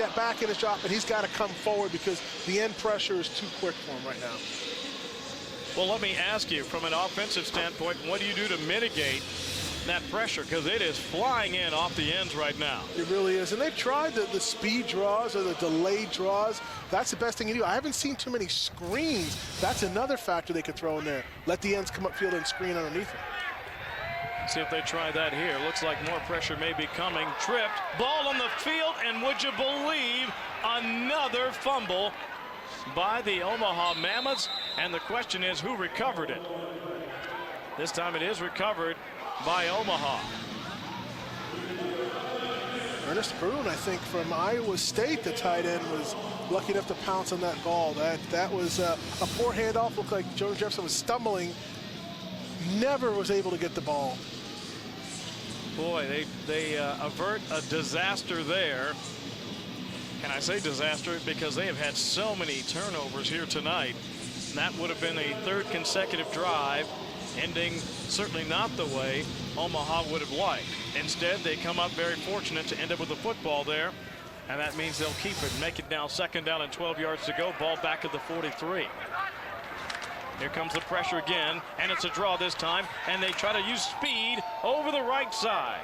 get back in his drop, and he's got to come forward because the end pressure is too quick for him right now. Well, let me ask you, from an offensive standpoint, what do you do to mitigate that pressure? Because it is flying in off the ends right now. It really is. And they've tried the speed draws or the delayed draws. That's the best thing you do. I haven't seen too many screens. That's another factor they could throw in there. Let the ends come upfield and screen underneath them. See if they try that here. Looks like more pressure may be coming. Tripped. Ball on the field, and would you believe, another fumble by the Omaha Mammoths. And the question is, who recovered it? This time it is recovered by Omaha. Ernest Bruin, I think, from Iowa State, the tight end, was lucky enough to pounce on that ball. That was a poor handoff. Looked like Jordan Jefferson was stumbling. Never was able to get the ball. Boy, they avert a disaster there. And I say disaster because they have had so many turnovers here tonight. That would have been a third consecutive drive, ending certainly not the way Omaha would have liked. Instead, they come up very fortunate to end up with the football there, and that means they'll keep it. Make it now 2nd down and 12 yards to go. Ball back at the 43. Here comes the pressure again, and it's a draw this time, and they try to use speed over the right side.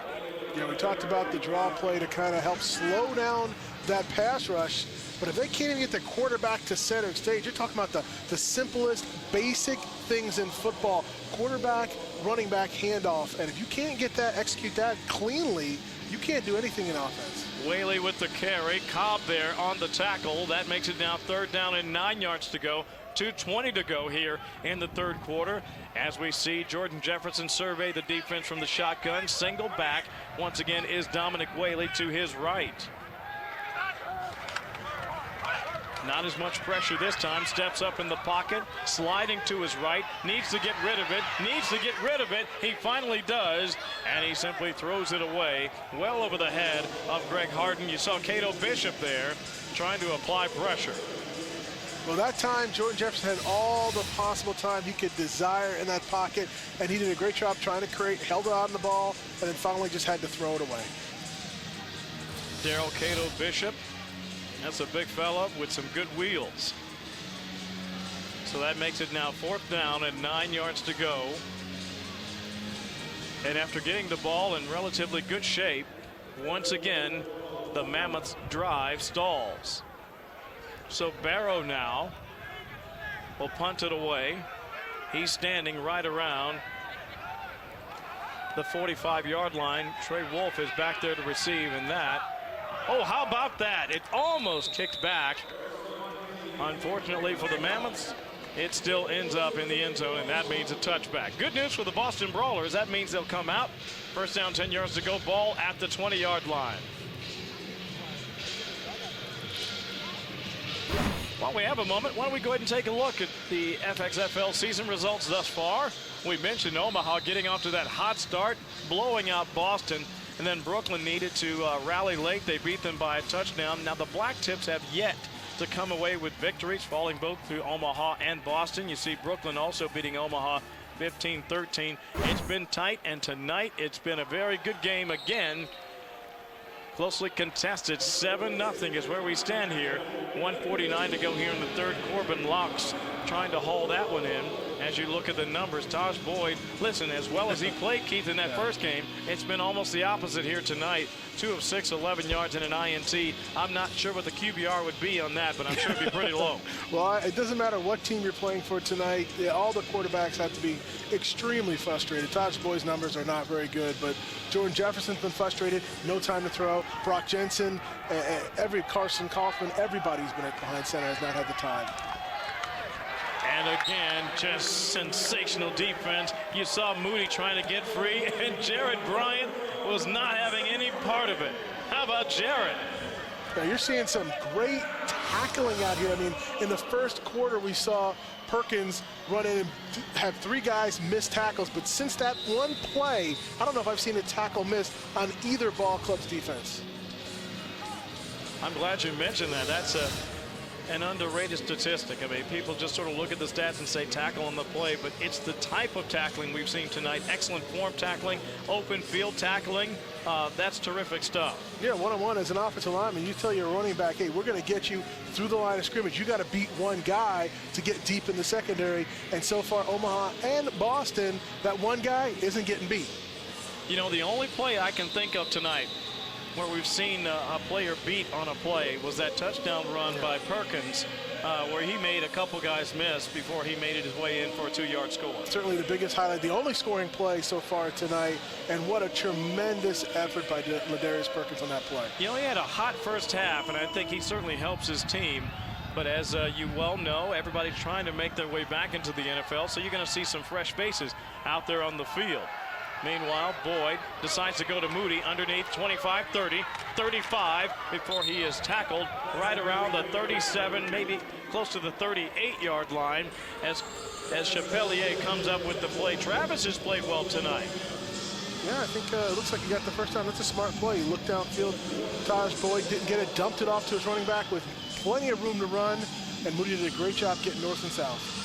Yeah, we talked about the draw play to kind of help slow down that pass rush, but if they can't even get the quarterback to center stage, you're talking about the simplest, basic things in football. Quarterback, running back, handoff, and if you can't get that, execute that cleanly, you can't do anything in offense. Whaley with the carry, Cobb there on the tackle. That makes it now 3rd down and 9 yards to go. 2:20 to go here in the 3rd quarter as we see Jordan Jefferson survey the defense from the shotgun. Single back once again is Dominic Whaley to his right. Not as much pressure this time. Steps up in the pocket, sliding to his right, needs to get rid of it, He finally does, and he simply throws it away well over the head of Greg Harden. You saw Cato Bishop there trying to apply pressure. Well, that time, Jordan Jefferson had all the possible time he could desire in that pocket, and he did a great job trying to create, held on the ball, and then finally just had to throw it away. Daryl Cato Bishop, that's a big fella with some good wheels. So that makes it now 4th down and 9 yards to go. And after getting the ball in relatively good shape, once again, the Mammoths drive stalls. So Barrow now will punt it away. He's standing right around the 45-yard line. Trey Wolf is back there to receive, and that, oh, how about that? It almost kicked back. Unfortunately for the Mammoths, it still ends up in the end zone, and that means a touchback. Good news for the Boston Brawlers. That means they'll come out. 1st down, 10 yards to go. Ball at the 20-yard line. While we have a moment, why don't we go ahead and take a look at the Fxfl season results thus far. We mentioned Omaha getting off to that hot start, blowing out Boston, and then Brooklyn needed to rally late. They beat them by a touchdown. Now the Black Tips have yet to come away with victories, falling both through Omaha and Boston. You see Brooklyn also beating Omaha 15-13. It's been tight, and tonight it's been a very good game again. Closely contested. 7-0 is where we stand here. 1:49 to go here in the 3rd. Corbin Locks trying to haul that one in. As you look at the numbers, Taj Boyd, listen, as well as he played, Keith, in that first game, it's been almost the opposite here tonight. 2 of 6, 11 yards and an INT. I'm not sure what the QBR would be on that, but I'm sure it'd be pretty low. Well, it doesn't matter what team you're playing for tonight. All the quarterbacks have to be extremely frustrated. Taj Boyd's numbers are not very good, but Jordan Jefferson's been frustrated. No time to throw. Brock Jensen, Carson Kaufman, everybody's been at behind center, has not had the time. And again, just sensational defense. You saw Moody trying to get free, and Jared Bryant was not having any part of it. How about Jared? Now you're seeing some great tackling out here. I mean, in the 1st quarter, we saw Perkins run in and have 3 guys miss tackles, but since that one play, I don't know if I've seen a tackle missed on either ball club's defense. I'm glad you mentioned that. That's an underrated statistic. I mean, people just sort of look at the stats and say tackle on the play, but it's the type of tackling we've seen tonight. Excellent form tackling, open field tackling. That's terrific stuff. Yeah, one-on-one as an offensive lineman, you tell your running back, hey, we're going to get you through the line of scrimmage. You got to beat one guy to get deep in the secondary. And so far, Omaha and Boston, that one guy isn't getting beat. You know, the only play I can think of tonight where we've seen a player beat on a play was that touchdown run by Perkins, where he made a couple guys miss before he made it his way in for a 2-yard score. Certainly the biggest highlight, the only scoring play so far tonight, and what a tremendous effort by Ladarius Perkins on that play. You know, he had a hot first half, and I think he certainly helps his team. But as you well know, everybody's trying to make their way back into the NFL, so you're going to see some fresh faces out there on the field. Meanwhile, Boyd decides to go to Moody underneath 25, 30, 35 before he is tackled right around the 37, maybe close to the 38-yard line as Chapelier comes up with the play. Travis has played well tonight. Yeah, I think it looks like he got the first down. That's a smart play. He looked downfield. Taj Boyd didn't get it, dumped it off to his running back with plenty of room to run, and Moody did a great job getting north and south.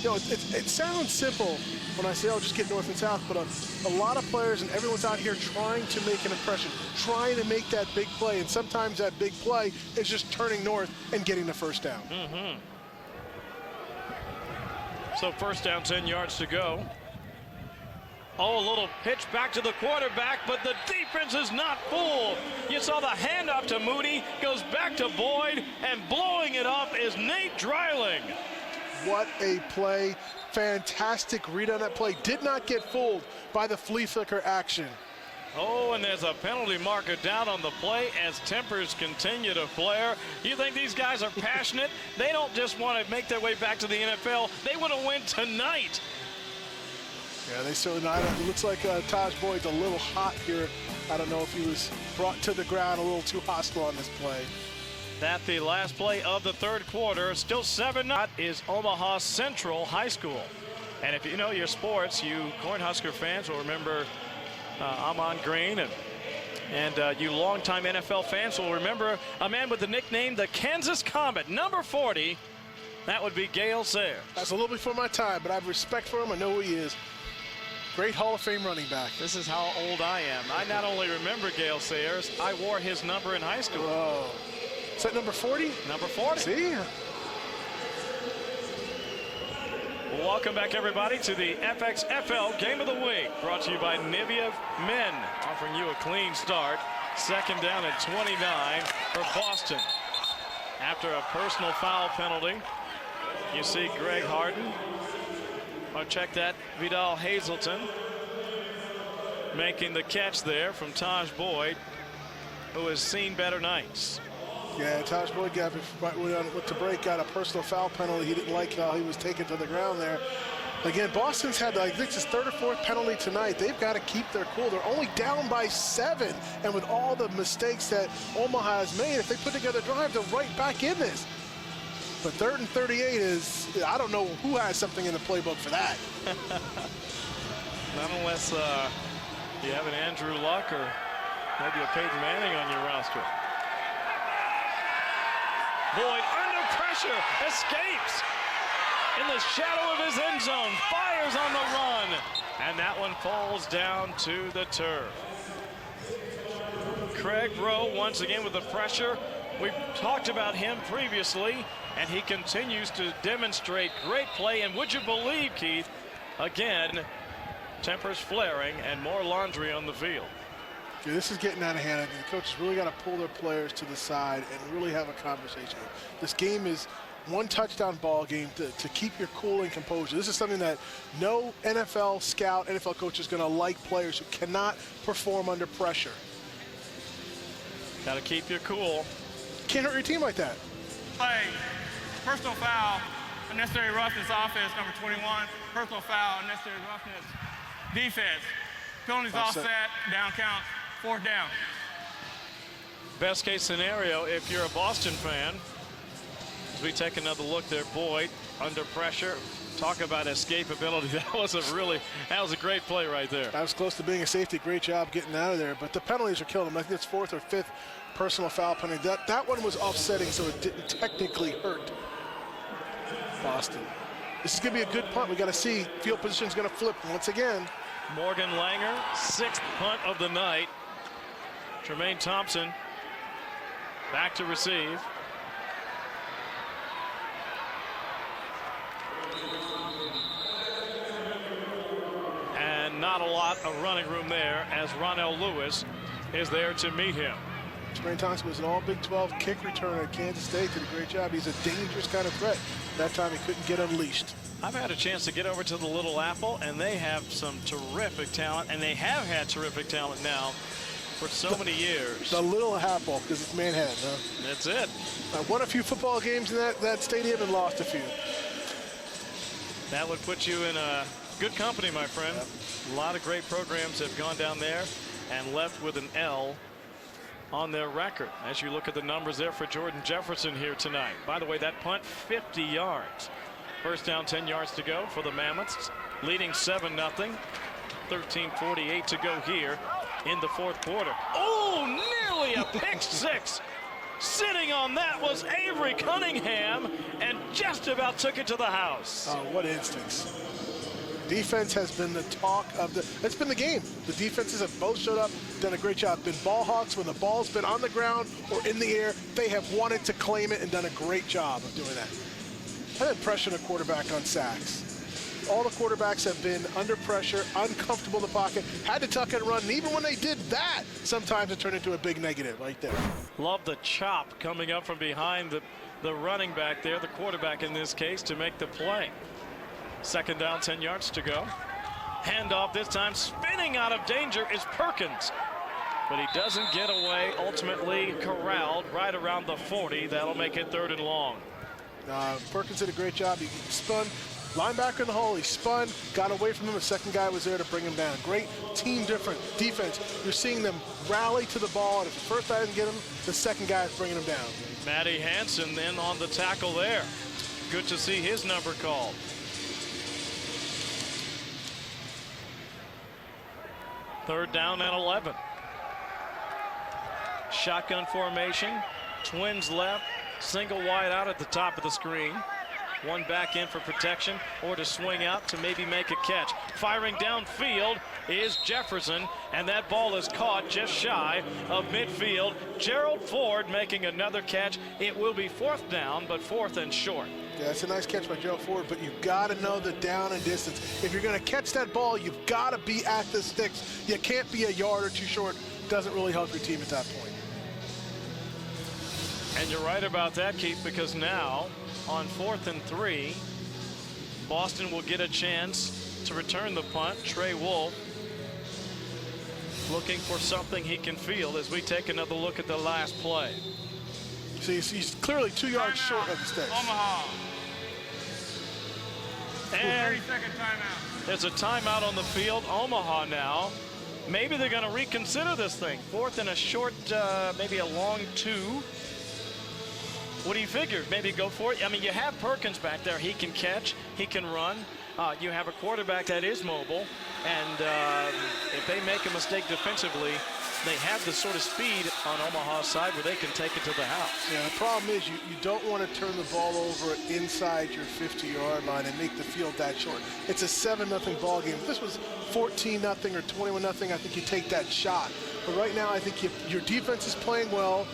You know, it sounds simple when I say, oh, just get north and south, but a lot of players and everyone's out here trying to make an impression, trying to make that big play, and sometimes that big play is just turning north and getting the first down. So first down, 10 yards to go. Oh, a little pitch back to the quarterback, but the defense is not fooled. You saw the handoff to Moody, goes back to Boyd, and blowing it up is Nate Dreiling. What a play. Fantastic read on that play. Did not get fooled by the flea flicker action. Oh, and there's a penalty marker down on the play as tempers continue to flare. You think these guys are passionate? They don't just want to make their way back to the NFL. They want to win tonight. Yeah, they certainly not. It looks like Taj Boyd's a little hot here. I don't know if he was brought to the ground a little too hostile on this play. That's the last play of the third quarter. Still 7-0. That is Omaha Central High School. And if you know your sports, you Cornhusker fans will remember Amon Green, and you longtime NFL fans will remember a man with the nickname the Kansas Comet, number 40. That would be Gale Sayers. That's a little before my time, but I have respect for him. I know who he is. Great Hall of Fame running back. This is how old I am. I not only remember Gale Sayers, I wore his number in high school. Whoa. Is that number 40? Number 40. See? Welcome back, everybody, to the Fxfl Game of the Week, brought to you by Nivea Men, offering you a clean start. Second down at 29 for Boston. After a personal foul penalty, you see Greg Harden. Oh, check that, Vidal Hazelton making the catch there from Taj Boyd, who has seen better nights. Yeah, Taj Boyd got with the break, got a personal foul penalty. He didn't like how he was taken to the ground there. Again, Boston's had, I think, his third or fourth penalty tonight. They've got to keep their cool. They're only down by 7, and with all the mistakes that Omaha has made, if they put together a drive, they're right back in this. But 3rd and 38 is, I don't know who has something in the playbook for that. Not unless you have an Andrew Luck or maybe a Peyton Manning on your roster. Boyd under pressure, escapes in the shadow of his end zone, fires on the run, and that one falls down to the turf. Craig Rowe once again with the pressure. We've talked about him previously, and he continues to demonstrate great play. And would you believe, Keith, again, tempers flaring and more laundry on the field. Yeah, this is getting out of hand. I think the coaches really got to pull their players to the side and really have a conversation. This game is one touchdown ball game to keep your cool and composure. This is something that no NFL scout, NFL coach is going to like players who cannot perform under pressure. Got to keep your cool. Can't hurt your team like that. Play, personal foul, unnecessary roughness offense, number 21. Personal foul, unnecessary roughness defense. Penalties all set, down count, 4th down. Best case scenario, if you're a Boston fan, as we take another look there, Boyd under pressure, Talk about escapability. That was a great play right there. That was close to being a safety. Great job getting out of there. But the penalties are killing him. I think it's 4th or 5th personal foul penalty. That one was offsetting, so it didn't technically hurt Boston. This is going to be a good punt. We got to see. Field position is going to flip once again. Morgan Langer, 6th punt of the night. Tremaine Thompson back to receive. And not a lot of running room there as Ronell Lewis is there to meet him. Tremaine Thompson was an all Big 12 kick returner at Kansas State. Did a great job. He's a dangerous kind of threat. That time he couldn't get unleashed. I've had a chance to get over to the Little Apple, and they have some terrific talent, and they have had terrific talent now for so many years. The Little Apple, because it's Manhattan, huh? That's it. I won a few football games in that stadium and lost a few. That would put you in a good company, my friend. Yep. A lot of great programs have gone down there and left with an L on their record. As you look at the numbers there for Jordan Jefferson here tonight. By the way, that punt, 50 yards. First down, 10 yards to go for the Mammoths, leading 7-0. 13:48 to go here in the 4th quarter. Oh, nearly a pick six. Sitting on that was Avery Cunningham, and just about took it to the house. Oh, what instincts. Defense has been the talk of it's been the game. The defenses have both showed up, done a great job. Been ball hawks when the ball's been on the ground or in the air. They have wanted to claim it and done a great job of doing that. I didn't pressure a quarterback on sacks. All the quarterbacks have been under pressure, uncomfortable in the pocket, had to tuck and run. And even when they did that, sometimes it turned into a big negative right there. Love the chop coming up from behind the running back there, the quarterback in this case, to make the play. 2nd down, 10 yards to go. Handoff this time, spinning out of danger is Perkins. But he doesn't get away, ultimately corralled right around the 40. That'll make it 3rd and long. Perkins did a great job. He spun, linebacker in the hole, he spun, got away from him. The second guy was there to bring him down. Great team defense. You're seeing them rally to the ball, and if the first guy doesn't get him, the second guy is bringing him down. Matty Hansen then on the tackle there. Good to see his number called. Third down and 11. Shotgun formation, twins left, single wide out at the top of the screen. One back in for protection or to swing out to maybe make a catch. Firing downfield is Jefferson, and that ball is caught just shy of midfield. Gerald Ford making another catch. It will be 4th down, but 4th and short. Yeah, that's a nice catch by Gerald Ford, but you've got to know the down and distance. If you're going to catch that ball, you've got to be at the sticks. You can't be a yard or too short. Doesn't really help your team at that point. And you're right about that, Keith, because now on 4th and 3, Boston will get a chance to return the punt. Trey Wolf looking for something he can field as we take another look at the last play. See, he's clearly 2 yards short of the sticks. Omaha. And 30-second timeout. there's a timeout on the field. Omaha now. Maybe they're going to reconsider this thing. 4th and a short, maybe a long 2. What do you figure? Maybe go for it? I mean, you have Perkins back there. He can catch. He can run. You have a quarterback that is mobile. And if they make a mistake defensively, they have the sort of speed on Omaha's side where they can take it to the house. Yeah, the problem is you don't want to turn the ball over inside your 50-yard line and make the field that short. It's a 7-0 ball game. If this was 14-0 or 21-0, I think you take that shot. But right now, I think your defense is playing well.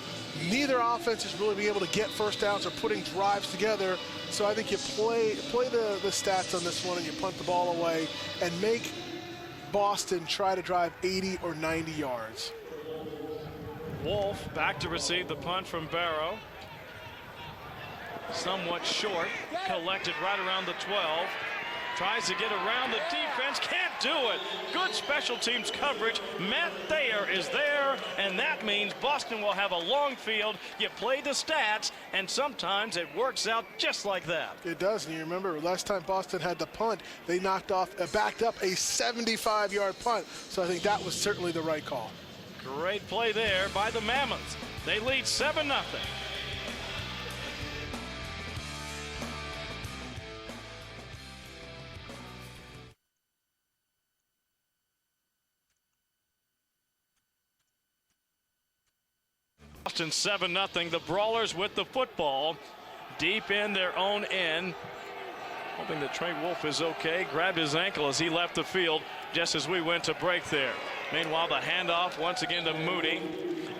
Neither offense is really being able to get first downs or putting drives together. So I think you play the stats on this one and you punt the ball away and make Boston try to drive 80 or 90 yards. Wolf back to receive the punt from Barrow. Somewhat short, collected right around the 12. Tries to get around the defense, can't do it. Good special teams coverage. Matt Thayer is there, and that means Boston will have a long field. You play the stats, and sometimes it works out just like that. It does, and you remember last time Boston had the punt, they backed up a 75-yard punt. So I think that was certainly the right call. Great play there by the Mammoths. They lead 7-0. Boston 7-0. The Brawlers with the football deep in their own end. Hoping that Trey Wolf is okay. Grabbed his ankle as he left the field just as we went to break there. Meanwhile, the handoff once again to Moody.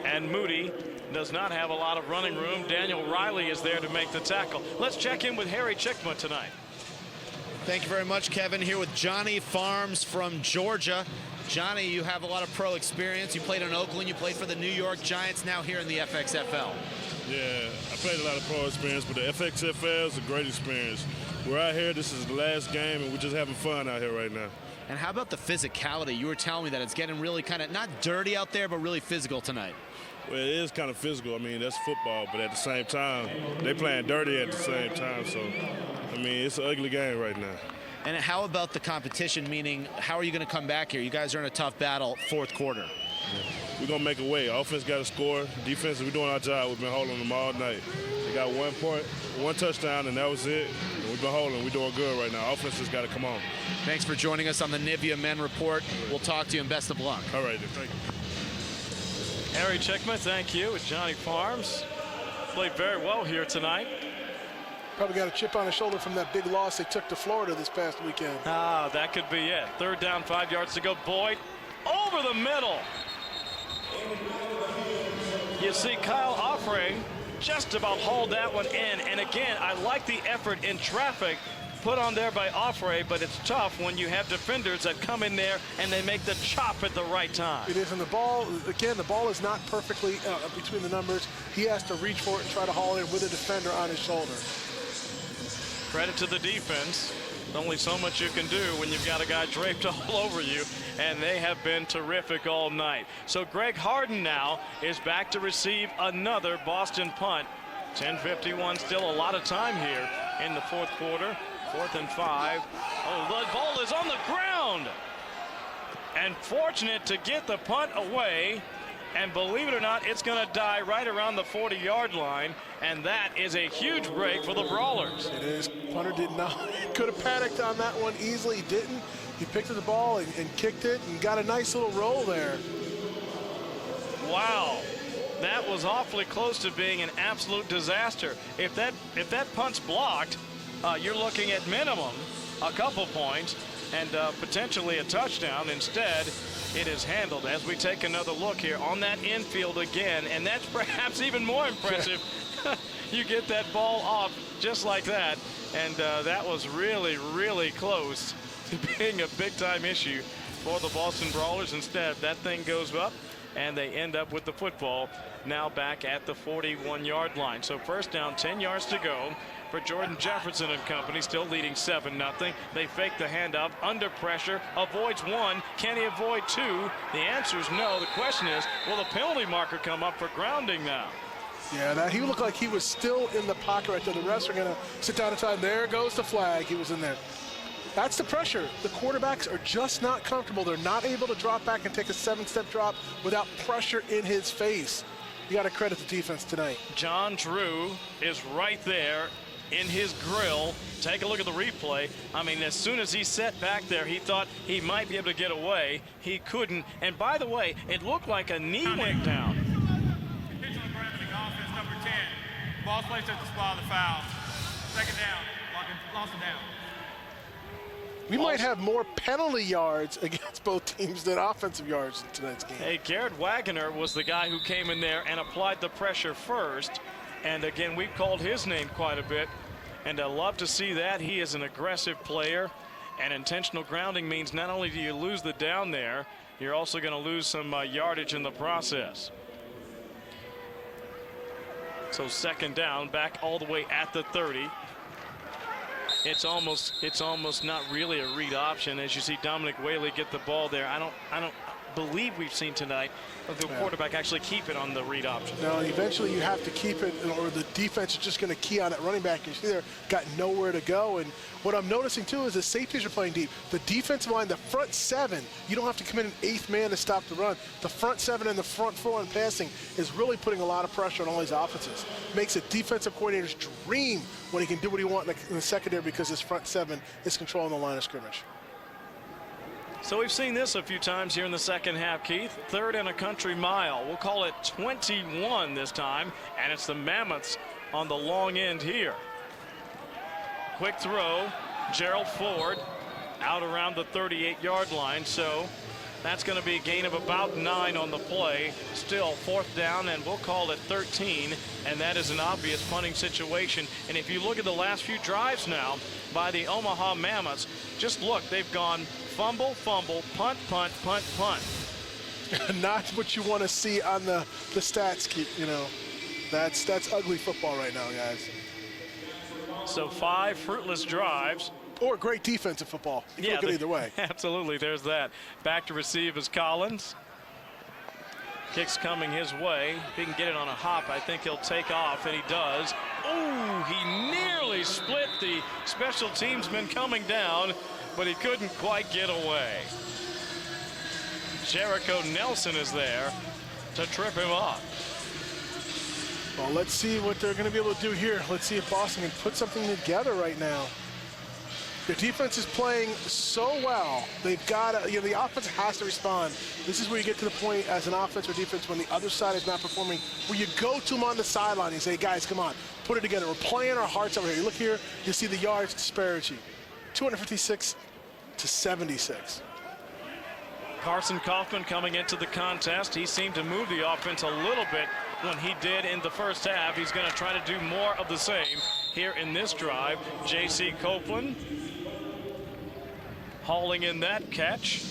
And Moody does not have a lot of running room. Daniel Riley is there to make the tackle. Let's check in with Harry Chickma tonight. Thank you very much, Kevin. Here with Johnny Farms from Georgia. Johnny, you have a lot of pro experience. You played in Oakland. You played for the New York Giants, now here in the FXFL. Yeah, I played a lot of pro experience, but the FXFL is a great experience. We're out here. This is the last game, and we're just having fun out here right now. And how about the physicality? You were telling me that it's getting really kind of, not dirty out there, but really physical tonight. Well, it is kind of physical. I mean, that's football, but at the same time, they're playing dirty at the same time. So, I mean, it's an ugly game right now. And how about the competition, meaning how are you going to come back here? You guys are in a tough battle, fourth quarter. We're going to make a way. Offense got to score. Defense, we're doing our job. We've been holding them all night. They got 1 point, 1 touchdown, and that was it. And we've been holding. We're doing good right now. Offense has got to come on. Thanks for joining us on the Nivea Men Report. We'll talk to you and best of luck. All right, then. Thank you. Harry Chickma, thank you, with Johnny Farms. Played very well here tonight. Probably got a chip on his shoulder from that big loss they took to Florida this past weekend. Ah, that could be it. Third down, 5 yards to go. Boyd over the middle. You see Kyle Offray just about hauled that one in. And again, I like the effort in traffic put on there by Offray, but it's tough when you have defenders that come in there and they make the chop at the right time. It is, and the ball, again, the ball is not perfectly between the numbers. He has to reach for it and try to haul it in with a defender on his shoulder. Credit to the defense. Only so much you can do when you've got a guy draped all over you, and they have been terrific all night. So Greg Harden now is back to receive another Boston punt. 10:51, still a lot of time here in the fourth quarter. 4th and 5. Oh, the ball is on the ground. And fortunate to get the punt away. And believe it or not, it's going to die right around the 40-yard line. And that is a huge break for the Brawlers. It is. Punter did not. Could have panicked on that one easily. He didn't. He picked up the ball and kicked it and got a nice little roll there. Wow. That was awfully close to being an absolute disaster. If that punt's blocked, you're looking at minimum a couple points and potentially a touchdown. Instead, it is handled as we take another look here on that infield again, and that's perhaps even more impressive. You get that ball off just like that, and that was really, really close to being a big-time issue for the Boston Brawlers. Instead, that thing goes up, and they end up with the football now back at the 41-yard line. So first down, 10 yards to go for Jordan Jefferson and company, still leading 7-0. They fake the handoff under pressure, avoids one. Can he avoid two? The answer is no. The question is, will the penalty marker come up for grounding now? Yeah, he looked like he was still in the pocket right there. The refs are going to sit down and time. There goes the flag. He was in there. That's the pressure. The quarterbacks are just not comfortable. They're not able to drop back and take a 7-step drop without pressure in his face. You got to credit the defense tonight. John Drew is right there in his grill. Take a look at the replay. I mean, as soon as he sat back there, he thought he might be able to get away. He couldn't. And by the way, it looked like a knee went down. Pitch on the ground for the offense, number 10. Ball placed at the spot of the foul. Second down. Lost it down. We might have more penalty yards against both teams than offensive yards in tonight's game. Hey, Garrett Wagner was the guy who came in there and applied the pressure first. And again, we've called his name quite a bit. And I love to see that. He is an aggressive player. And intentional grounding means not only do you lose the down there, you're also going to lose some yardage in the process. So second down, back all the way at the 30. It's almost not really a read option as you see Dominic Whaley get the ball there. I don't believe we've seen tonight the quarterback actually keep it on the read option. No, eventually you have to keep it, or the defense is just going to key on that running back. You see there, got nowhere to go. And what I'm noticing too is the safeties are playing deep. The defensive line, the front seven, you don't have to come in an eighth man to stop the run. The front seven and the front four in passing is really putting a lot of pressure on all these offenses. Makes a defensive coordinator's dream when he can do what he wants in the secondary because his front seven is controlling the line of scrimmage. So we've seen this a few times here in the second half, Keith. 3rd and a country mile. We'll call it 21 this time, and it's the Mammoths on the long end here. Quick throw, Gerald Ford out around the 38-yard line. So that's going to be a gain of about 9 on the play. Still 4th down, and we'll call it 13. And that is an obvious punting situation. And if you look at the last few drives now by the Omaha Mammoths, just look, they've gone fumble, fumble, punt, punt, punt, punt. Not what you want to see on the stats, you know. That's ugly football right now, guys. So 5 fruitless drives. Or great defensive football. You can look at either way. Absolutely, there's that. Back to receive is Collins. Kick's coming his way. If he can get it on a hop, I think he'll take off, and he does. Oh, he nearly split the special teamsman coming down, but he couldn't quite get away. Jericho Nelson is there to trip him up. Well, let's see what they're going to be able to do here. Let's see if Boston can put something together right now. Their defense is playing so well. They've got to, you know, the offense has to respond. This is where you get to the point as an offense or defense when the other side is not performing, where you go to them on the sideline and say, guys, come on, put it together. We're playing our hearts out here. You look here, you see the yards disparity. 256 to 76. Carson Kaufman coming into the contest. He seemed to move the offense a little bit when he did in the first half. He's going to try to do more of the same here in this drive. J.C. Copeland hauling in that catch.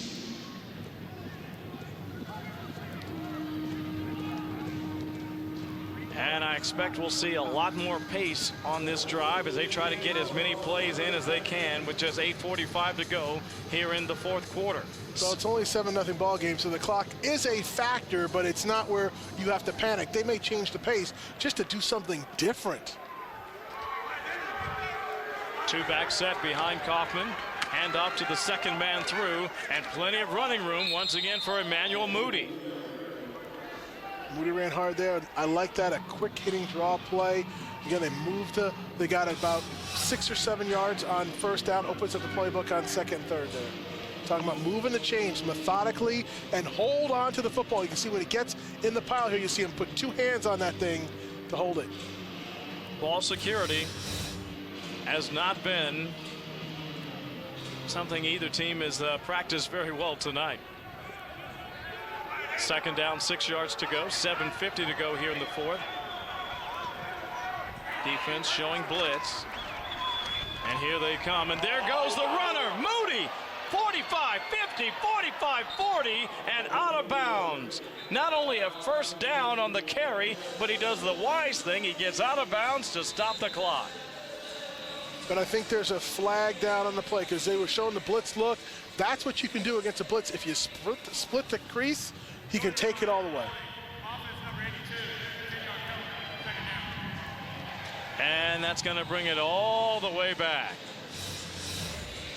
And I expect we'll see a lot more pace on this drive as they try to get as many plays in as they can with just 8:45 to go here in the 4th quarter. So it's only a 7-0 ball game, so the clock is a factor, but it's not where you have to panic. They may change the pace just to do something different. 2-back set behind Kaufman. Hand off to the second man through, and plenty of running room once again for Emmanuel Moody. Moody ran hard there. I like that, a quick hitting draw play. Again, they got about 6 or 7 yards on first down, opens up the playbook on 2nd and 3rd there. Talking about moving the chains methodically and hold on to the football. You can see when it gets in the pile here, you see him put 2 hands on that thing to hold it. Ball security has not been something either team has practiced very well tonight. 2nd down, 6 yards to go, 7:50 to go here in the 4th. Defense showing blitz. And here they come, and there goes the runner, Moody. 45, 50, 45, 40, and out of bounds. Not only a first down on the carry, but he does the wise thing. He gets out of bounds to stop the clock. But I think there's a flag down on the play because they were showing the blitz look. That's what you can do against a blitz. If you split the crease, he can take it all the way. And that's going to bring it all the way back.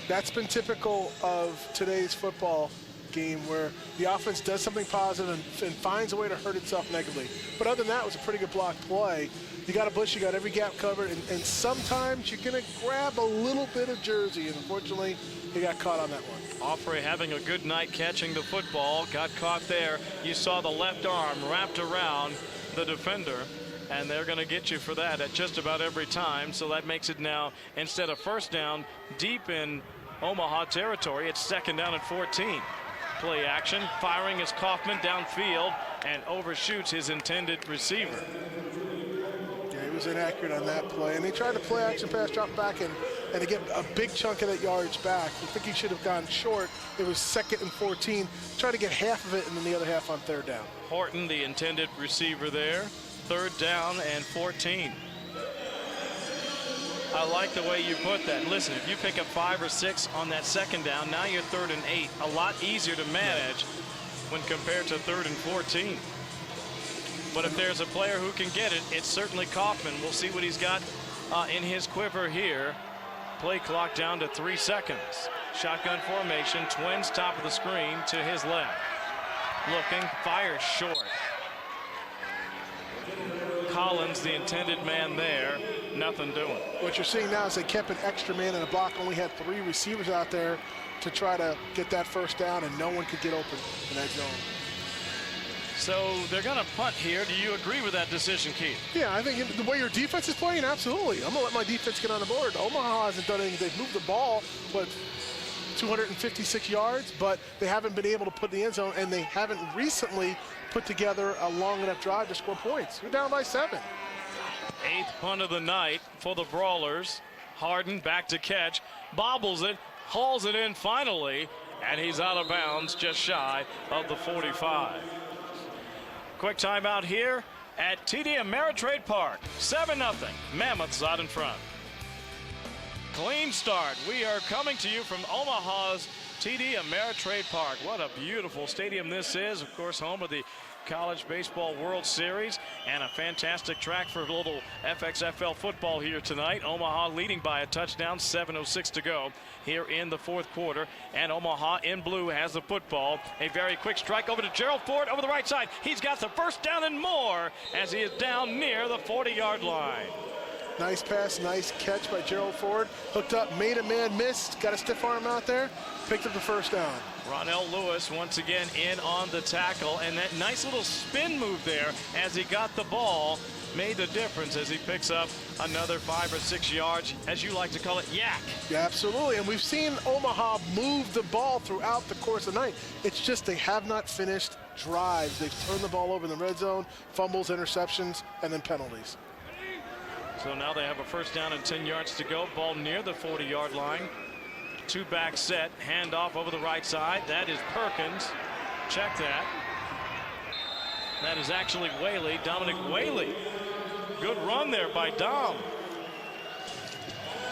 That's been typical of today's football game where the offense does something positive and finds a way to hurt itself negatively. But other than that, it was a pretty good block play. You got a blitz, you got every gap covered, and sometimes you're going to grab a little bit of jersey, and unfortunately, he got caught on that one. Offrey having a good night catching the football, got caught there. You saw the left arm wrapped around the defender, and they're going to get you for that at just about every time. So that makes it now, instead of first down, deep in Omaha territory, it's 2nd down and 14. Play action, firing is Kaufman downfield and overshoots his intended receiver. Yeah, he was inaccurate on that play, and they tried to play action pass, drop back, and to get a big chunk of that yardage back. I think he should have gone short. It was 2nd and 14. Try to get half of it and then the other half on 3rd down. Horton, the intended receiver there. 3rd down and 14. I like the way you put that. Listen, if you pick up 5 or 6 on that 2nd down, now you're 3rd and 8. A lot easier to manage when compared to 3rd and 14. But if there's a player who can get it, it's certainly Kaufman. We'll see what he's got in his quiver here. Play clock down to 3 seconds. Shotgun formation, Twins top of the screen to his left. Looking, fires short. Collins, the intended man there, nothing doing. What you're seeing now is they kept an extra man in the block, only had 3 receivers out there to try to get that first down, and no one could get open in that zone. So they're going to punt here. Do you agree with that decision, Keith? Yeah, I think the way your defense is playing, absolutely. I'm going to let my defense get on the board. Omaha hasn't done anything. They've moved the ball, but 256 yards, but they haven't been able to put in the end zone, and they haven't recently put together a long enough drive to score points. We're down by 7. 8th punt of the night for the Brawlers. Harden back to catch, bobbles it, hauls it in finally, and he's out of bounds just shy of the 45. Quick timeout here at TD Ameritrade Park. 7-0. Mammoths out in front. Clean start. We are coming to you from Omaha's TD Ameritrade Park. What a beautiful stadium this is. Of course, home of the College Baseball World Series, and a fantastic track for a little Fxfl football here tonight. Omaha leading by a touchdown, 7:06 to go here in the 4th quarter, and Omaha in blue has the football. A very quick strike over to Gerald Ford over the right side. He's got the first down and more as he is down near the 40-yard line. Nice pass, nice catch by Gerald Ford. Hooked up, made a man miss, got a stiff arm out there, picked up the first down. Ronell Lewis once again in on the tackle, and that nice little spin move there as he got the ball made the difference as he picks up another 5 or 6 yards, as you like to call it, yak. Yeah, absolutely, and we've seen Omaha move the ball throughout the course of the night. It's just they have not finished drives. They've turned the ball over in the red zone, fumbles, interceptions, and then penalties. So now they have a first down and 10 yards to go. Ball near the 40-yard line. 2-back set. Handoff over the right side. That is Perkins. Check that. That is actually Whaley. Dominic Whaley. Good run there by Dom.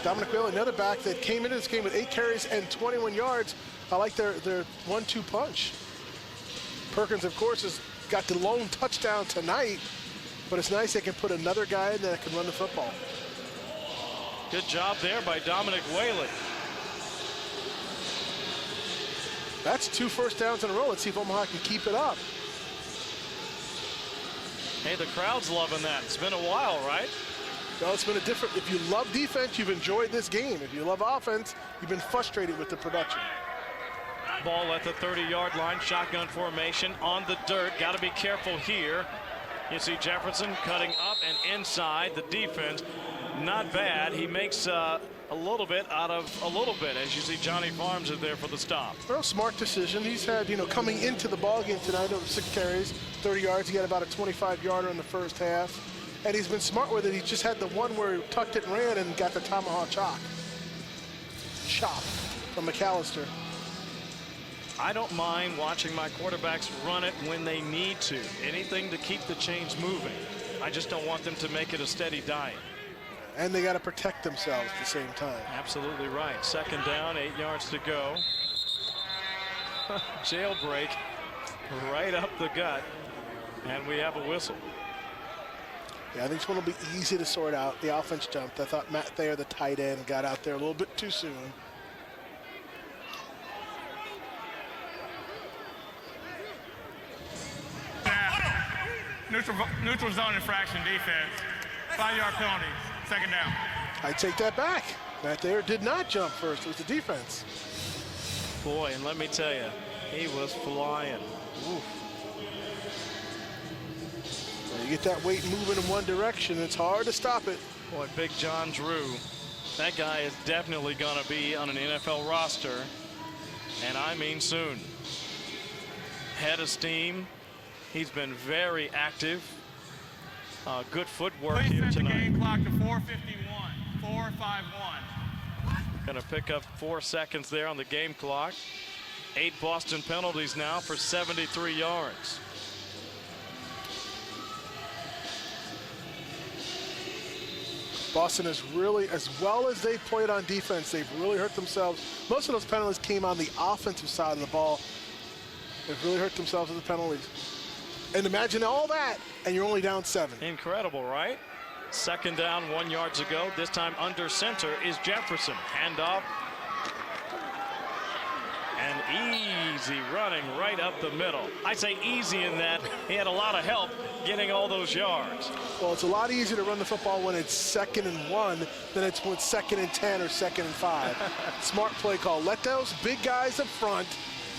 Dominic Whaley, another back that came into this game with 8 carries and 21 yards. I like their 1-2 punch. Perkins, of course, has got the lone touchdown tonight. But it's nice they can put another guy in that can run the football. Good job there by Dominic Whaley. That's 2 first downs in a row. Let's see if Omaha can keep it up. Hey, the crowd's loving that. It's been a while, right? Well, it's been a different. If you love defense, you've enjoyed this game. If you love offense, you've been frustrated with the production. Ball at the 30-yard line. Shotgun formation on the dirt. Got to be careful here. You see Jefferson cutting up and inside. The defense, not bad. He makes a little bit out of a little bit. As you see, Johnny Farms is there for the stop. Well, smart decision. He's had, coming into the ball game tonight, over 6 carries, 30 yards. He got about a 25-yarder in the first half. And he's been smart with it. He just had the one where he tucked it and ran and got the tomahawk chop from McAllister. I don't mind watching my quarterbacks run it when they need to. Anything to keep the chains moving. I just don't want them to make it a steady diet. And they got to protect themselves at the same time. Absolutely right. Second down, 8 yards to go. Jailbreak right up the gut. And we have a whistle. Yeah, I think it's going to be easy to sort out. The offense jumped. I thought Matt Thayer, the tight end, got out there a little bit too soon. Neutral zone infraction defense. 5-yard penalty. Second down. I take that back. Matt Thayer did not jump first. It was the defense. Boy, and let me tell you, he was flying. Oof. When you get that weight moving in one direction, it's hard to stop it. Boy, Big John Drew. That guy is definitely going to be on an NFL roster, and I mean soon. Head of steam. He's been very active. Good footwork Please here set the tonight. game clock to 4:51. 4:51. Going to pick up 4 seconds there on the game clock. 8 Boston penalties now for 73 yards. Boston has really, as well as they've played on defense, they've really hurt themselves. Most of those penalties came on the offensive side of the ball. They've really hurt themselves with the penalties. And imagine all that, and you're only down 7. Incredible, right? Second down, 1 yard to go. This time under center is Jefferson. Handoff. And easy running right up the middle. I say easy in that he had a lot of help getting all those yards. Well, it's a lot easier to run the football when it's 2nd and 1 than it's when it's 2nd and 10 or 2nd and 5. Smart play call. Let those big guys up front.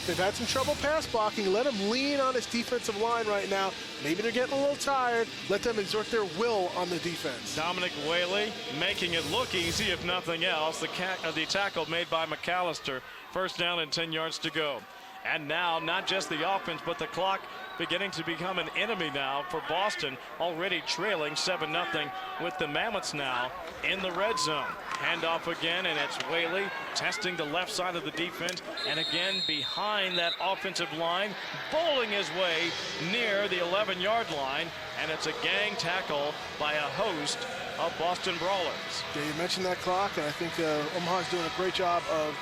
They've had some trouble pass blocking. Let them lean on this defensive line right now. Maybe they're getting a little tired. Let them exert their will on the defense. Dominic Whaley making it look easy, if nothing else. The tackle made by McAllister. First down and 10 yards to go. And now, not just the offense, but the clock beginning to become an enemy now for Boston, already trailing 7-0 with the Mammoths now in the red zone. Handoff again, and it's Whaley testing the left side of the defense, and again behind that offensive line, bowling his way near the 11-yard line, and it's a gang tackle by a host of Boston Brawlers. Yeah, you mentioned that clock, and I think Omaha's doing a great job of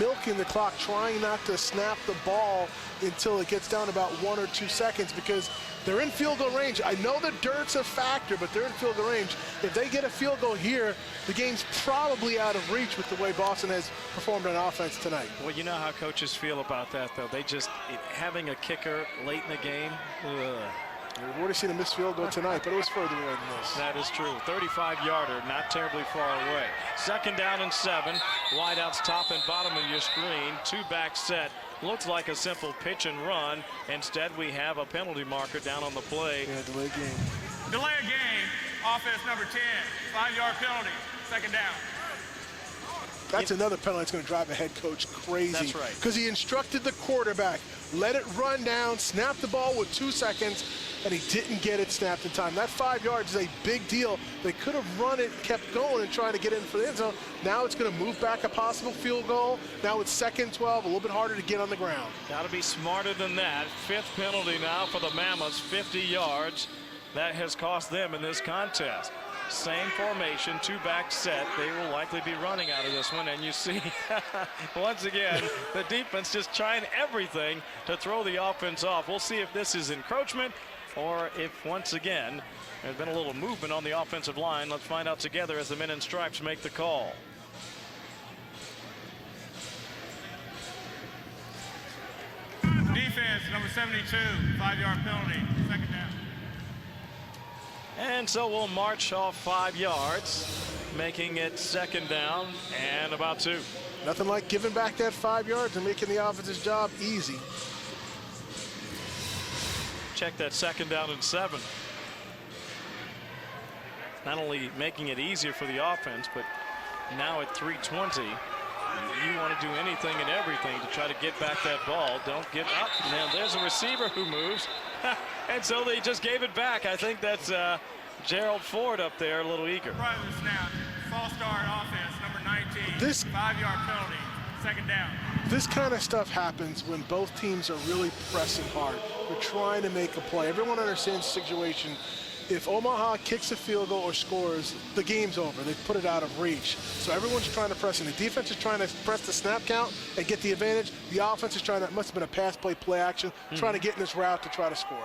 milking the clock, trying not to snap the ball until it gets down about 1 or 2 seconds, because they're in field goal range. I know the dirt's a factor, but they're in field goal range. If they get a field goal here, the game's probably out of reach with the way Boston has performed on offense tonight. Well, you know how coaches feel about that, though. They just, having a kicker late in the game, We've already seen a missed field goal tonight, but it was further away than this. That is true. 35-yarder, not terribly far away. 2nd down and 7. Wideouts top and bottom of your screen. 2-back set. Looks like a simple pitch and run. Instead, we have a penalty marker down on the play. Yeah, delay game. Delay a game. Offense number 10. 5-yard penalty. 2nd down. That's another penalty that's going to drive a head coach crazy. That's right. Because he instructed the quarterback, let it run down, snap the ball with 2 seconds, and he didn't get it snapped in time. That 5 yards is a big deal. They could have run it, kept going, and tried to get in for the end zone. Now it's going to move back a possible field goal. Now it's 2nd 12, a little bit harder to get on the ground. Got to be smarter than that. 5th penalty now for the Mammoths, 50 yards. That has cost them in this contest. Same formation, 2-back set. They will likely be running out of this one. And you see, once again, the defense just trying everything to throw the offense off. We'll see if this is encroachment or if, once again, there's been a little movement on the offensive line. Let's find out together as the men in stripes make the call. Defense number 72. 5-yard penalty. 2nd down. And so we'll march off 5 yards, making it 2nd down and about 2. Nothing like giving back that 5 yards and making the offense's job easy. Check that 2nd down and 7. Not only making it easier for the offense, but now at 3:20, you want to do anything and everything to try to get back that ball. Don't give up. Now there's a receiver who moves. And so they just gave it back. I think that's Gerald Ford up there, a little eager. Right of the snap. False start offense, number 19. This 5-yard penalty. 2nd down. This kind of stuff happens when both teams are really pressing hard. They're trying to make a play. Everyone understands the situation. If Omaha kicks a field goal or scores, the game's over. They put it out of reach. So everyone's trying to press in. The defense is trying to press the snap count and get the advantage. The offense is trying to, must have been a pass play action, trying to get in this route to try to score.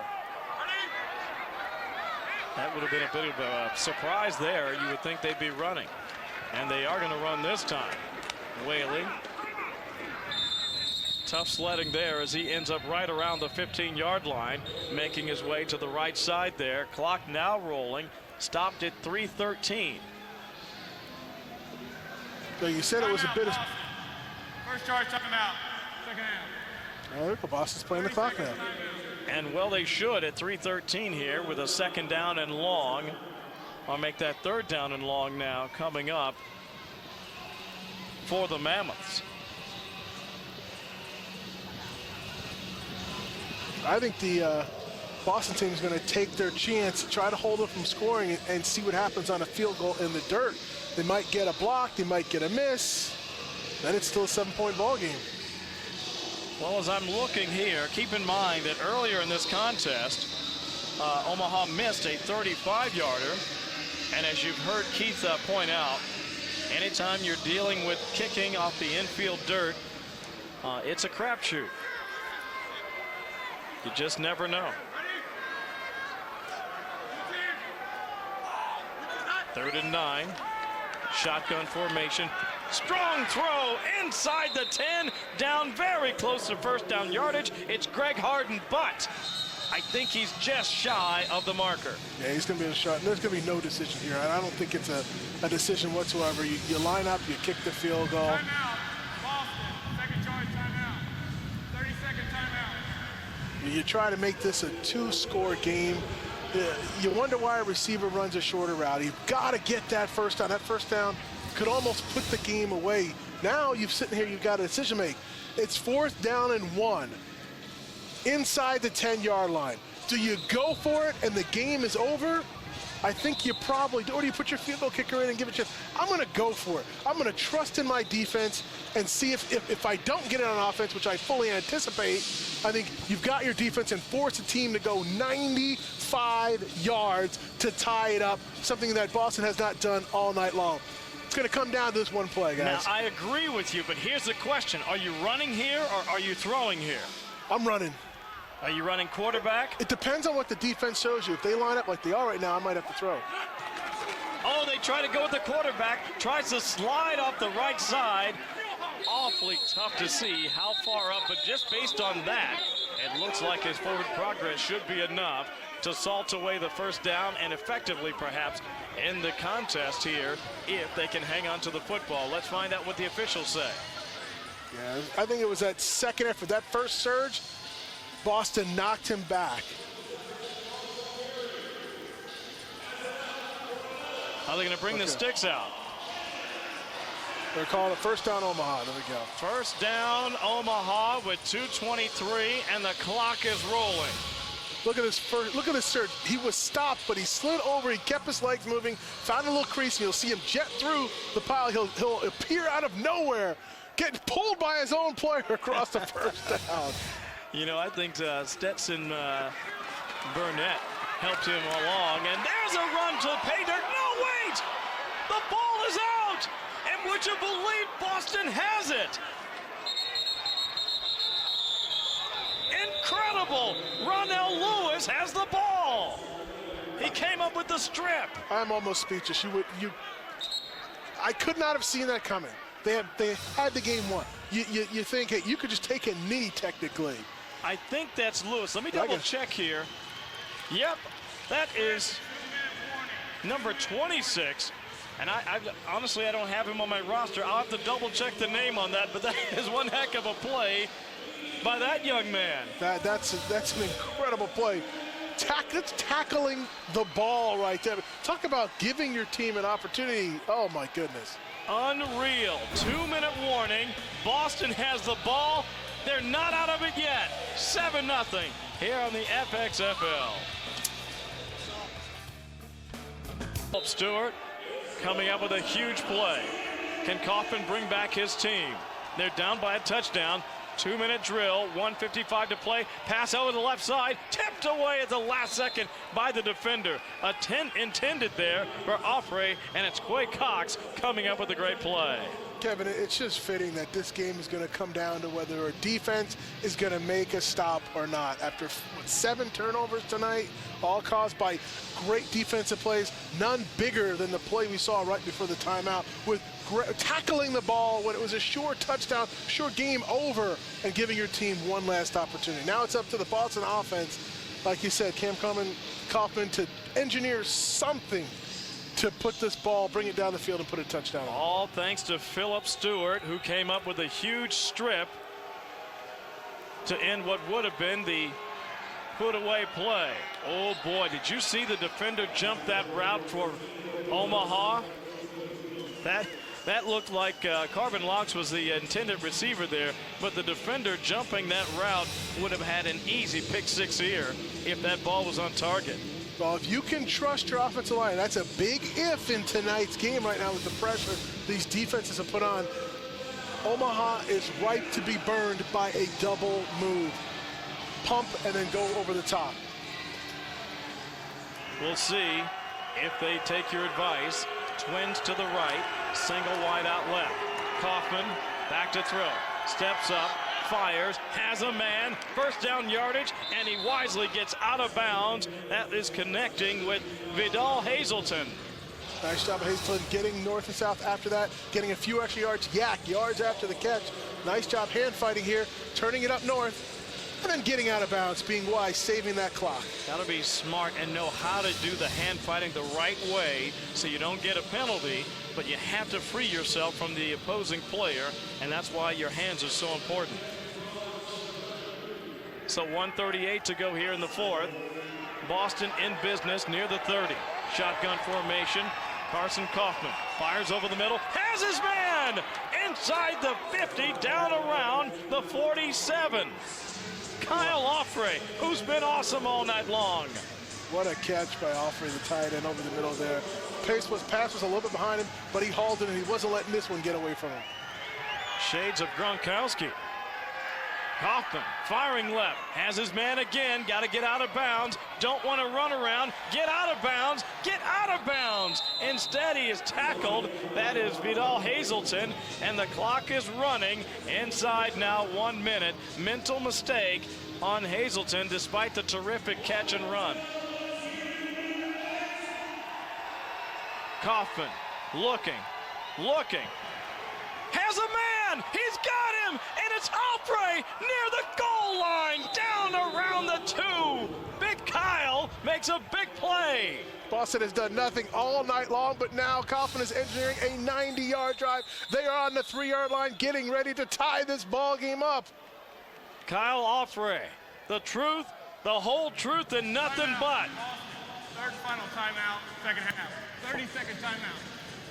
That would have been a bit of a surprise there. You would think they'd be running. And they are going to run this time. Whaley. Tough sledding there as he ends up right around the 15-yard line, making his way to the right side there. Clock now rolling. Stopped at 3:13. So you said it was a bit of... First charge, timeout. 2nd down. All right, Boston's playing the clock now. And well, they should at 3:13 here with a 2nd down and long. I'll make that 3rd down and long now coming up for the Mammoths. I think the Boston team is going to take their chance, try to hold them from scoring, and see what happens on a field goal in the dirt. They might get a block, they might get a miss. Then it's still a 7-point ball game. Well, as I'm looking here, keep in mind that earlier in this contest, Omaha missed a 35-yarder. And as you've heard Keith point out, anytime you're dealing with kicking off the infield dirt, it's a crapshoot. You just never know. 3rd and 9. Shotgun formation. Strong throw inside the 10, down very close to first down yardage. It's Greg Harden, but I think he's just shy of the marker. Yeah, he's going to be a shot. There's going to be no decision here. I don't think it's a decision whatsoever. You line up, you kick the field goal. Timeout. Boston. Second charge timeout. 30-second timeout. You try to make this a 2-score game. You wonder why a receiver runs a shorter route. You've got to get that first down. That first down could almost put the game away. Now you've sitting here, you've got a decision to make. It's 4th down and 1. Inside the 10-yard line. Do you go for it and the game is over? I think you probably do. Or do you put your field goal kicker in and give it a chance? I'm going to go for it. I'm going to trust in my defense and see if I don't get it on offense, which I fully anticipate, I think you've got your defense and force a team to go 95 yards to tie it up, something that Boston has not done all night long. It's going to come down to this one play, guys. Now, I agree with you, but here's the question. Are you running here or are you throwing here? I'm running. Are you running quarterback? It depends on what the defense shows you. If they line up like they are right now, I might have to throw. Oh, they try to go with the quarterback. Tries to slide off the right side. Awfully tough to see how far up, but just based on that, it looks like his forward progress should be enough to salt away the first down and effectively perhaps end the contest here if they can hang on to the football. Let's find out what the officials say. Yeah, I think it was that second effort, that first surge, Boston knocked him back. Are they going to bring the sticks out? They're calling it first down Omaha. There we go. First down Omaha with 2:23 and the clock is rolling. Look at this surge. He was stopped, but he slid over. He kept his legs moving, found a little crease, and you'll see him jet through the pile. He'll appear out of nowhere, getting pulled by his own player across the first down. You know, I think Stetson Burnett helped him along, and there's a run to pay dirt. No, wait! The ball is out! And would you believe Boston has it? Incredible! Ronell Lewis has the ball. He came up with the strip. I'm almost speechless. I could not have seen that coming. They had the game won. You think, hey, you could just take a knee technically. I think that's Lewis. Let me double check here. Yep, that is number 26. And I honestly, I don't have him on my roster. I'll have to double check the name on that, but that is one heck of a play by that young man. That's an incredible play. That's tackling the ball right there. Talk about giving your team an opportunity. Oh, my goodness. Unreal. 2-minute warning. Boston has the ball. They're not out of it yet. 7-0 here on the Fxfl. Stewart coming up with a huge play. Can Kaufman bring back his team? They're down by a touchdown. 2-minute drill, 1:55 to play. Pass over the left side, tipped away at the last second by the defender. A 10 intended there for Offray, and it's Quay Cox coming up with a great play. Kevin, it's just fitting that this game is going to come down to whether our defense is going to make a stop or not. After 7 turnovers tonight, all caused by great defensive plays, none bigger than the play we saw right before the timeout with tackling the ball when it was a sure touchdown, sure game over, and giving your team one last opportunity. Now it's up to the Boston offense, like you said, Cam Kaufman to engineer something to put this ball, bring it down the field, and put a touchdown on. All thanks to Phillip Stewart, who came up with a huge strip to end what would have been the put-away play. Oh, boy, did you see the defender jump that route for Omaha? That looked like Carbon Locks was the intended receiver there, but the defender jumping that route would have had an easy pick six here if that ball was on target. Well, if you can trust your offensive line, that's a big if in tonight's game right now with the pressure these defenses have put on. Omaha is ripe to be burned by a double move. Pump and then go over the top. We'll see if they take your advice. Twins to the right, single wide out left. Kaufman back to throw, steps up, fires, has a man, first down yardage, and he wisely gets out of bounds. That is connecting with Vidal Hazelton. Nice job of Hazelton getting north and south after that, getting a few extra yards, yards after the catch. Nice job hand fighting here, turning it up north, and then getting out of bounds, being wise, saving that clock. Got to be smart and know how to do the hand fighting the right way so you don't get a penalty, but you have to free yourself from the opposing player, and that's why your hands are so important. So 1:38 to go here in the fourth. Boston in business near the 30. Shotgun formation. Carson Kaufman fires over the middle, has his man inside the 50, down around the 47. Kyle Offrey, who's been awesome all night long. What a catch by Offrey, the tight end over the middle there. Pass was a little bit behind him, but he hauled it and he wasn't letting this one get away from him. Shades of Gronkowski. Kaufman firing left, has his man again, got to get out of bounds, don't want to run around, get out of bounds, get out of bounds. Instead, he is tackled. That is Vidal Hazelton, and the clock is running inside now 1 minute. Mental mistake on Hazelton despite the terrific catch and run. Kaufman looking, has a man, he's got him, and it's Offrey near the goal line, down around the 2. Big Kyle makes a big play. Boston has done nothing all night long, but now Kaufman is engineering a 90-yard drive. They are on the 3-yard line, getting ready to tie this ball game up. Kyle Offrey, the truth, the whole truth, and nothing but. Third final timeout, second half. 30-second timeout.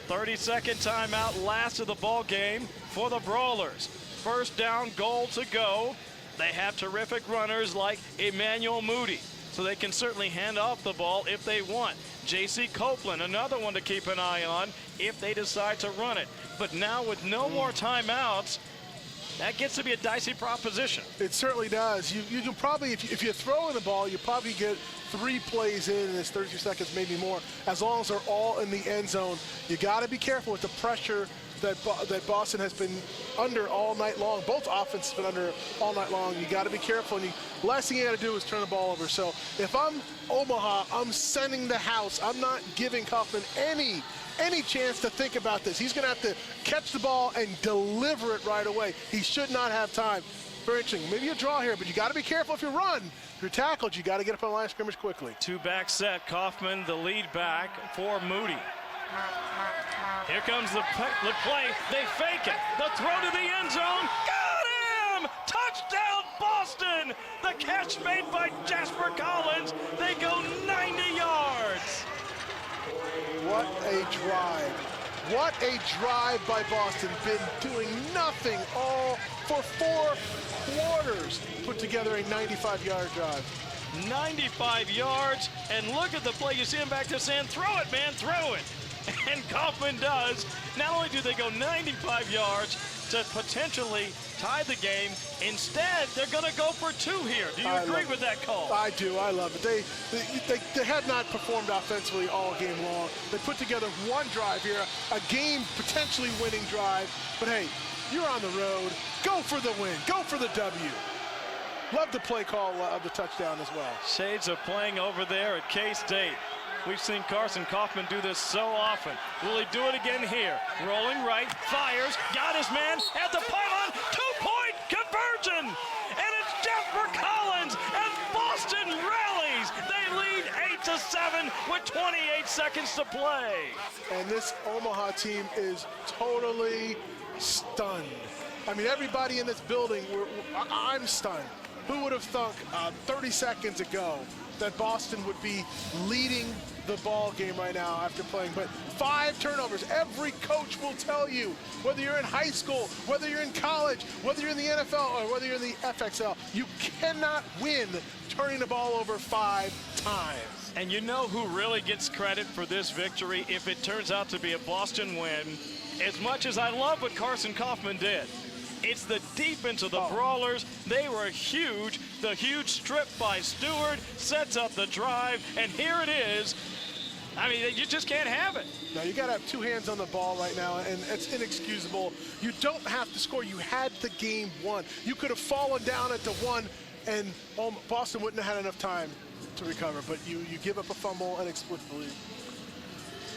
30-second timeout, last of the ball game for the Brawlers. First down, goal to go. They have terrific runners like Emmanuel Moody, so they can certainly hand off the ball if they want. J.C. Copeland, another one to keep an eye on if they decide to run it. But now with no more timeouts, that gets to be a dicey proposition. It certainly does. You can probably, if you're throwing the ball, you probably get 3 plays in this 32 seconds, maybe more, as long as they're all in the end zone. You got to be careful with the pressure that Boston has been under all night long. Both offenses have been under all night long. You got to be careful, and the last thing you got to do is turn the ball over. So if I'm Omaha, I'm sending the house. I'm not giving Kaufman any chance to think about this. He's going to have to catch the ball and deliver it right away. He should not have time. Very interesting. Maybe a draw here, but you got to be careful if you run. If you're tackled, you got to get up on the line of scrimmage quickly. 2-back set. Kaufman, the lead back for Moody. Here comes the play. They fake it. The throw to the end zone. Got him! Touchdown, Boston! The catch made by Jasper Collins. They go 90 yards. What a drive. What a drive by Boston. Been doing nothing all for 4 quarters. Put together a 95-yard drive. 95 yards, and look at the play. You see him back there saying, throw it, man, throw it. And Kaufman does. Not only do they go 95 yards to potentially tie the game, instead they're going to go for 2 here. Do you agree with that call? I do. I love it. They had not performed offensively all game long. They put together 1 drive here, a game potentially winning drive. But hey, you're on the road. Go for the win. Go for the W. Love the play call of the touchdown as well. Shades of playing over there at K-State. We've seen Carson Kaufman do this so often. Will he do it again here? Rolling right, fires, got his man at the pylon, 2-point conversion! And it's Jasper Collins, and Boston rallies. They lead 8-7 with 28 seconds to play. And this Omaha team is totally stunned. I mean, everybody in this building, I'm stunned. Who would have thunk 30 seconds ago that Boston would be leading the ball game right now after playing? But 5 turnovers. Every coach will tell you, whether you're in high school, whether you're in college, whether you're in the NFL, or whether you're in the Fxfl, you cannot win turning the ball over 5 times. And you know who really gets credit for this victory if it turns out to be a Boston win? As much as I love what Carson Kaufman did, it's the defense of the Brawlers. They were huge. The huge strip by Stewart sets up the drive, and here it is. I mean, you just can't have it. No, you got to have 2 hands on the ball right now, and it's inexcusable. You don't have to score. You had the game won. You could have fallen down at the 1, and Boston wouldn't have had enough time to recover, but you give up a fumble inexplicably.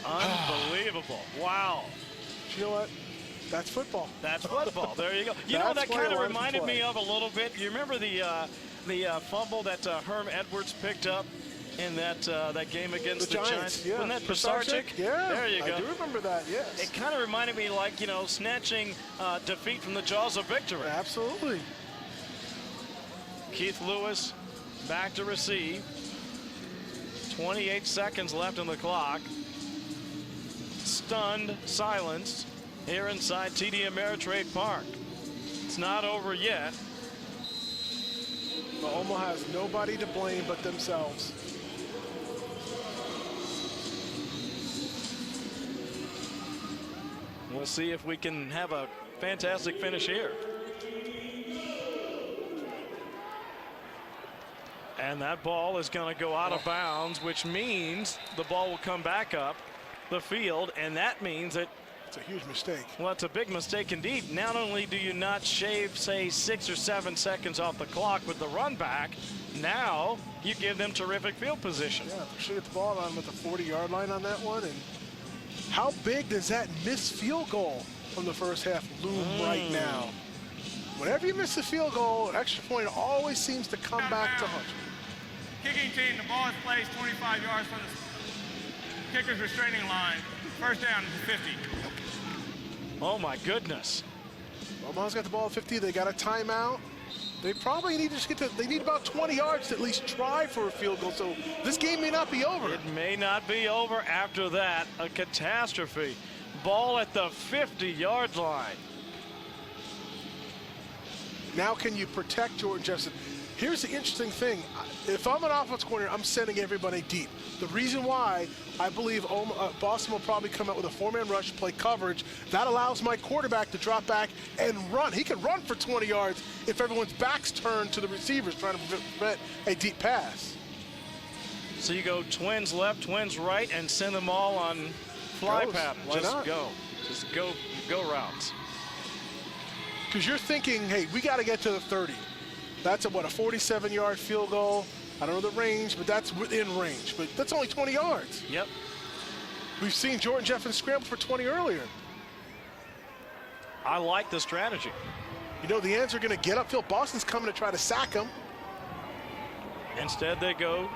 Unbelievable. Wow. You know what? That's football. That's football. There you go. You know, that kind of reminded me of a little bit. You remember the fumble that Herm Edwards picked up in that game against the Giants? Yeah. Wasn't that Pisarcik? Yeah. There you go. I do remember that, yes. It kind of reminded me like, you know, snatching defeat from the jaws of victory. Absolutely. Keith Lewis back to receive. 28 seconds left on the clock. Stunned silence here inside TD Ameritrade Park. It's not over yet. But Omaha has nobody to blame but themselves. We'll see if we can have a fantastic finish here. And that ball is going to go out of bounds, which means the ball will come back up the field, and that means that it's a huge mistake. Well, it's a big mistake indeed. Not only do you not shave, say, 6 or 7 seconds off the clock with the run back, now you give them terrific field position. Yeah, should get the ball on with the 40-yard line on that one. And how big does that missed field goal from the first half loom right now? Whenever you miss a field goal, an extra point always seems to come back to haunt you. Kicking team, the ball is placed 25 yards from the kicker's restraining line. First down to 50. Oh, my goodness. Omaha's got the ball at 50. They got a timeout. They probably need to just they need about 20 yards to at least try for a field goal. So this game may not be over. It may not be over after that. A catastrophe. Ball at the 50-yard line. Now can you protect Jordan Jefferson? Here's the interesting thing. If I'm an offensive coordinator, I'm sending everybody deep. The reason why I believe Boston will probably come out with a 4-man rush, play coverage. That allows my quarterback to drop back and run. He can run for 20 yards if everyone's back's turned to the receivers trying to prevent a deep pass. So you go twins left, twins right, and send them all on fly patterns. Just go routes. Because you're thinking, hey, we got to get to the 30. That's a 47-yard field goal. I don't know the range, but that's within range. But that's only 20 yards. Yep. We've seen Jordan Jefferson scramble for 20 earlier. I like the strategy. You know, the ends are going to get upfield. Boston's coming to try to sack him. Instead, they go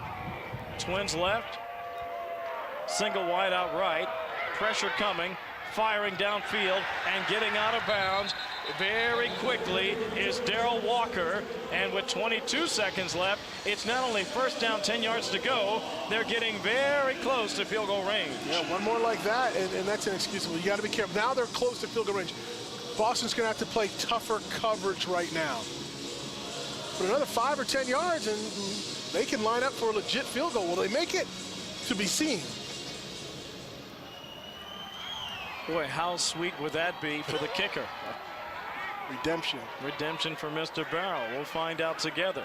twins left, single wide out right, pressure coming, firing downfield, and getting out of bounds very quickly is Darrell Walker. And with 22 seconds left, it's not only first down, 10 yards to go, they're getting very close to field goal range. Yeah, one more like that, and that's inexcusable. You got to be careful. Now they're close to field goal range. Boston's going to have to play tougher coverage right now. But another 5 or 10 yards, and they can line up for a legit field goal. Will they make it? To be seen. Boy, how sweet would that be for the kicker? Redemption. Redemption for Mr. Barrow. We'll find out together.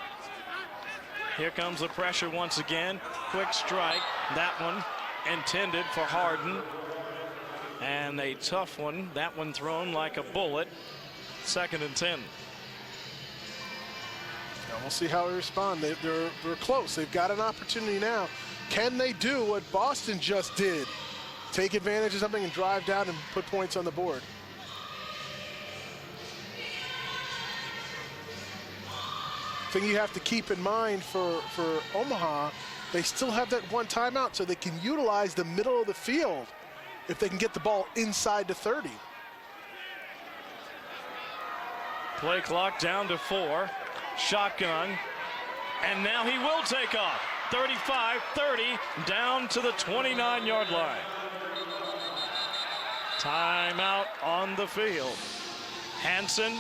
Here comes the pressure once again. Quick strike. That one intended for Harden. And a tough one. That one thrown like a bullet. 2nd and 10. Now we'll see how they respond. They're close. They've got an opportunity now. Can they do what Boston just did? Take advantage of something and drive down and put points on the board. Thing you have to keep in mind for Omaha, they still have that one timeout, so they can utilize the middle of the field if they can get the ball inside the 30. Play clock down to 4. Shotgun. And now he will take off. 35, 30, down to the 29-yard line. Timeout on the field. Hansen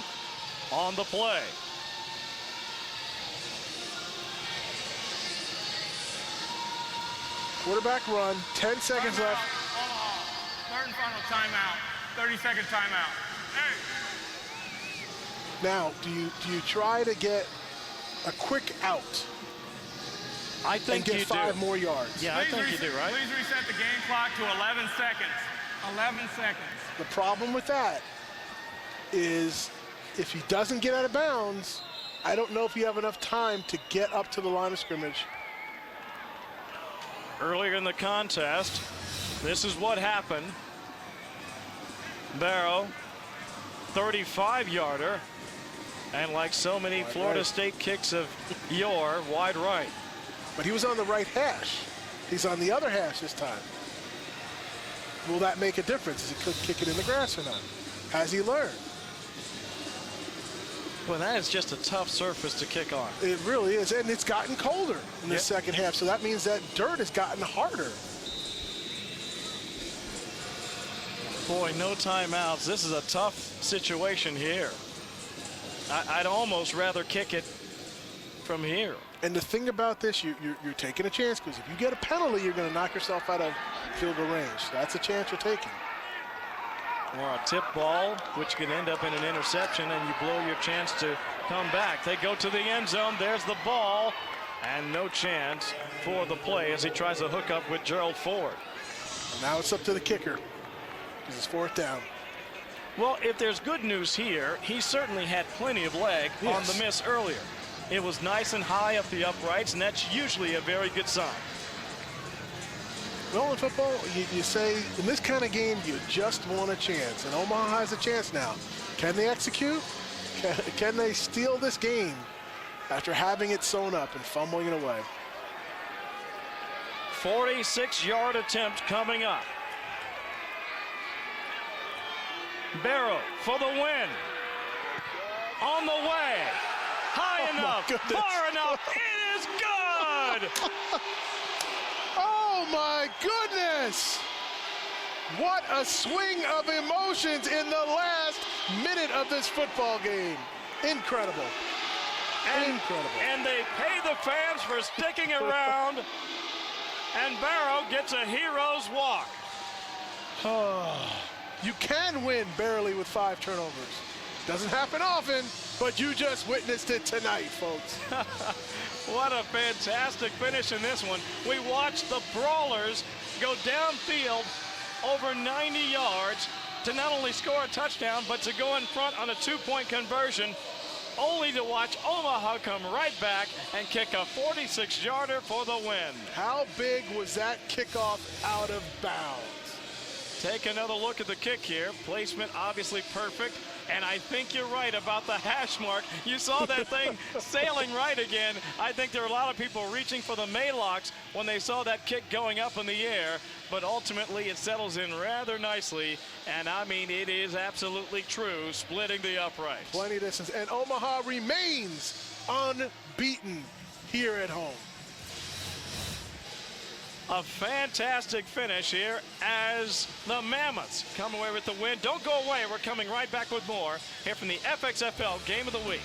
on the play. Quarterback run, 10 seconds left. Omaha, 3rd and final timeout, 30-second timeout. Hey. Now, do you try to get a quick out I think and get you 5 do. more yards? Yeah, I think you do, right? Please reset the game clock to 11 seconds. 11 seconds. The problem with that is if he doesn't get out of bounds, I don't know if you have enough time to get up to the line of scrimmage. Earlier in the contest, This is what happened. Barrow, 35-yarder. And like so many Wide Florida right. State kicks of yore, wide right. But he was on the right hash. He's on the other hash this time. Will that make a difference? Is he could kick it in the grass or not? Has he learned? Well, that is just a tough surface to kick on. It really is, and it's gotten colder in the Yep. second half, so that means that dirt has gotten harder. Boy, no timeouts. This is a tough situation here. I'd almost rather kick it from here. And the thing about this, you're taking a chance, because if you get a penalty, you're going to knock yourself out of field goal range. That's a chance you're taking. Or a tip ball, which can end up in an interception, and you blow your chance to come back. They go to the end zone. There's the ball, and no chance for the play as he tries to hook up with Gerald Ford. And now it's up to the kicker, because it's fourth down. Well, if there's good news here, he certainly had plenty of leg on Yes. the miss earlier. It was nice and high up the uprights, and that's usually a very good sign. Well, in football, you say, in this kind of game, you just want a chance. And Omaha has a chance now. Can they execute? Can they steal this game after having it sewn up and fumbling it away? 46-yard attempt coming up. Barrow for the win. On the way. High Oh, my enough. goodness. Far enough. It is good. Oh, my goodness! What a swing of emotions in the last minute of this football game. Incredible. Incredible. And they pay the fans for sticking around. And Barrow gets a hero's walk. You can win barely with 5 turnovers. Doesn't happen often, but you just witnessed it tonight, folks. What a fantastic finish in this one. We watched the Brawlers go downfield over 90 yards to not only score a touchdown, but to go in front on a 2-point conversion, only to watch Omaha come right back and kick a 46-yarder for the win. How big was that kickoff out of bounds? Take another look at the kick here. Placement obviously perfect. And I think you're right about the hash mark. You saw that thing sailing right again. I think there were a lot of people reaching for the Maylocks when they saw that kick going up in the air. But ultimately, it settles in rather nicely. And I mean, it is absolutely true, splitting the uprights. Plenty of distance. And Omaha remains unbeaten here at home. A fantastic finish here as the Mammoths come away with the win. Don't go away. We're coming right back with more here from the FXFL Game of the Week.